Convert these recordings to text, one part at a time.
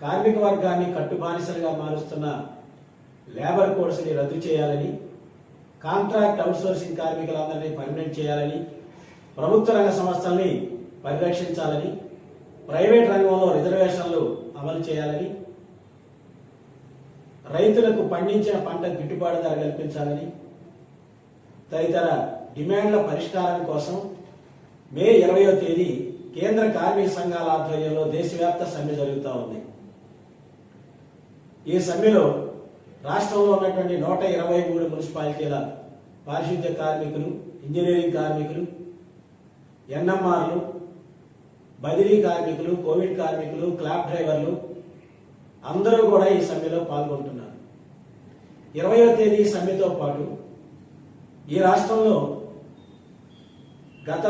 కార్మిక వర్గాన్ని కట్టుబానిసలుగా మారుస్తున్న లేబర్ కోడ్స్ని రద్దు చేయాలని, కాంట్రాక్ట్ అవుట్సోర్సింగ్ కార్మికులందరినీ పర్మనెంట్ చేయాలని, ప్రభుత్వ రంగ సంస్థల్ని పరిరక్షించాలని, ప్రైవేట్ రంగంలో రిజర్వేషన్లు అమలు చేయాలని, రైతులకు పండించిన పంట గిట్టుబాటు ధర కల్పించాలని తదితర డిమాండ్ల పరిష్కారం కోసం మే 20వ తేదీ కేంద్ర కార్మిక సంఘాల ఆధ్వర్యంలో దేశవ్యాప్త సమ్మె జరుగుతూ ఉంది. ఈ సమ్మెలో రాష్ట్రంలో ఉన్నటువంటి 123 మున్సిపాలిటీల పారిశుద్ధ్య కార్మికులు, ఇంజనీరింగ్ కార్మికులు, ఎన్ఎంఆర్లు, బదిలీ కార్మికులు, కోవిడ్ కార్మికులు, క్లాబ్ డ్రైవర్లు అందరూ కూడా ఈ సమ్మెలో పాల్గొంటున్నారు. 20వ తేదీ సమ్మెతో పాటు ఈ రాష్ట్రంలో గత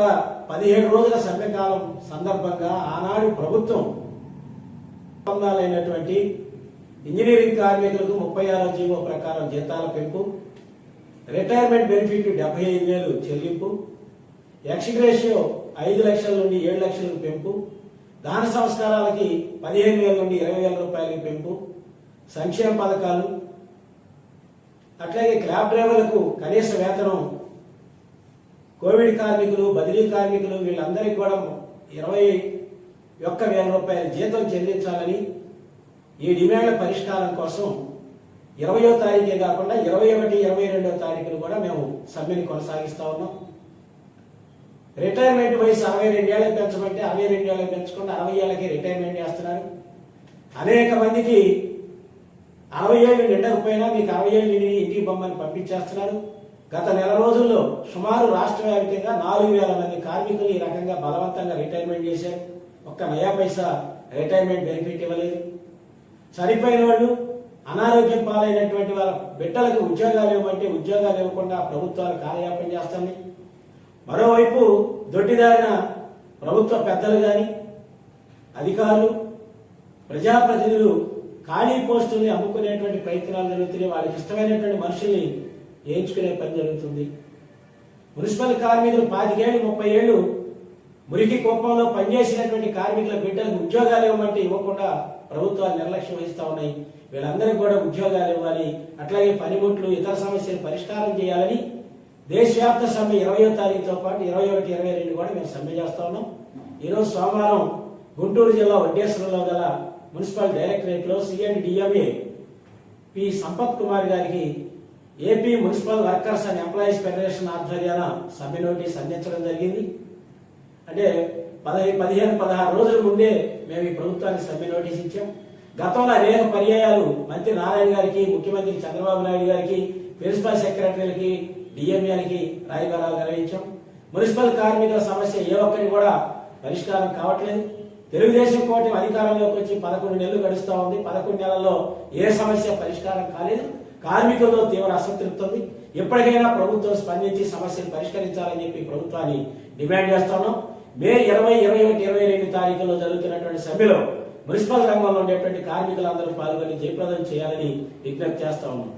17 రోజుల సమ్మెకాలం సందర్భంగా ఆనాడు ప్రభుత్వం ఒప్పందాలైనటువంటి ఇంజనీరింగ్ కార్మికులకు 36వ జీవో ప్రకారం జీతాల పెంపు, రిటైర్మెంట్ బెనిఫిట్ 75,000 చెల్లింపు, ఎక్స్గ్రేషియో 5 లక్షల నుండి 7 లక్షలకు పెంపు, దాన సంస్కారాలకి 15,000 నుండి 20,000 రూపాయలకి పెంపు, సంక్షేమ పథకాలు, అట్లాగే క్లాబ్ డ్రైవర్లకు కనీస వేతనం, కోవిడ్ కార్మికులు, బదిలీ కార్మికులు వీళ్ళందరికీ కూడా 21,000 రూపాయల జీతం చెల్లించాలని ఈ డిమాండ్ల పరిష్కారం కోసం 20వ తారీఖే కాకుండా 21, 22వ తారీఖులు కూడా మేము సమ్మెని కొనసాగిస్తా ఉన్నాం. రిటైర్మెంట్ వయసు 62 ఏళ్ళకి పెంచమంటే 62 ఏళ్ళకి పెంచకుండా 60 ఏళ్ళకి రిటైర్మెంట్ చేస్తున్నారు. అనేక మందికి 60 ఏళ్ళు నిండకపోయినా మీకు 60 ఏళ్ళు నిండి ఇంటికి బొమ్మని పంపించేస్తున్నారు. గత నెల రోజుల్లో సుమారు రాష్ట్ర వ్యాప్తంగా 4,000 మంది కార్మికులు ఈ రకంగా బలవంతంగా రిటైర్మెంట్ చేశారు. ఒక్క నయా పైసా రిటైర్మెంట్ బెనిఫిట్ ఇవ్వలేదు. చనిపోయిన వాళ్ళు, అనారోగ్యం పాలైనటువంటి వాళ్ళ బిడ్డలకు ఉద్యోగాలు ఇవ్వమంటే ఉద్యోగాలు ఇవ్వకుండా ప్రభుత్వాలు కాలయాపన చేస్తున్నాయి. మరోవైపు దొడ్డిదారిన ప్రభుత్వ పెద్దలు కానీ, అధికారులు, ప్రజాప్రతినిధులు ఖాళీ పోస్టుల్ని అమ్ముకునేటువంటి ప్రయత్నాలు జరుగుతున్నాయి. వాళ్ళకి ఇష్టమైనటువంటి మనుషుల్ని వేయించుకునే పని జరుగుతుంది. మున్సిపల్ కార్మికులు 25 ఏళ్ళు 30 ఏళ్ళు మురికి కుప్పంలో పనిచేసినటువంటి కార్మికుల బిడ్డలకు ఉద్యోగాలు ఇవ్వమంటే ఇవ్వకుండా ప్రభుత్వాలు నిర్లక్ష్యం వహిస్తూ ఉన్నాయి. వీళ్ళందరికీ కూడా ఉద్యోగాలు ఇవ్వాలి, అట్లాగే పనిముట్లు, ఇతర సమస్యలు పరిష్కారం చేయాలని దేశవ్యాప్త సమ్మె 20వ తారీఖుతో పాటు 21, 22 కూడా మేము సమ్మె చేస్తా ఉన్నాం. ఈరోజు సోమవారం గుంటూరు జిల్లా వడ్డేశ్వరంలో గల మున్సిపల్ డైరెక్టరేట్లో సిఎండిఎంఏ పి సంపత్ కుమార్ గారికి AP municipal workers and employees federation ఆధ్వర్యాన సమ్మె నోటీస్ అందించడం జరిగింది. అంటే 15-16 రోజుల ముందే మేము ఈ ప్రభుత్వానికి సమ్మె నోటీస్ ఇచ్చాం. గతంలో అనేక పర్యాయాలు మంత్రి నారాయణ గారికి, ముఖ్యమంత్రి చంద్రబాబు నాయుడు గారికి, ప్రిన్సిపల్ సెక్రటరీలకి, డిఎంఏలకి రాయబారాలు నిర్వహించాం. మున్సిపల్ కార్మికుల సమస్య ఏ ఒక్కటి కూడా పరిష్కారం కావట్లేదు. తెలుగుదేశం కూటమి అధికారంలోకి వచ్చి 11 నెలలు గడుస్తూ ఉంది. 11 నెలల్లో ఏ సమస్య పరిష్కారం కాలేదు. కార్మికుల్లో తీవ్ర అసంతృప్తి ఉంది. ఎప్పటికైనా ప్రభుత్వం స్పందించి సమస్యను పరిష్కరించాలని చెప్పి ప్రభుత్వాన్ని డిమాండ్ చేస్తున్నాం. మే 20, 21, 22 తారీఖుల్లో జరుగుతున్నటువంటి సభ్యులు మున్సిపల్ రంగంలో ఉండేటువంటి కార్మికులందరూ పాల్గొని జయప్రదం చేయాలని విజ్ఞప్తి చేస్తా ఉన్నాం.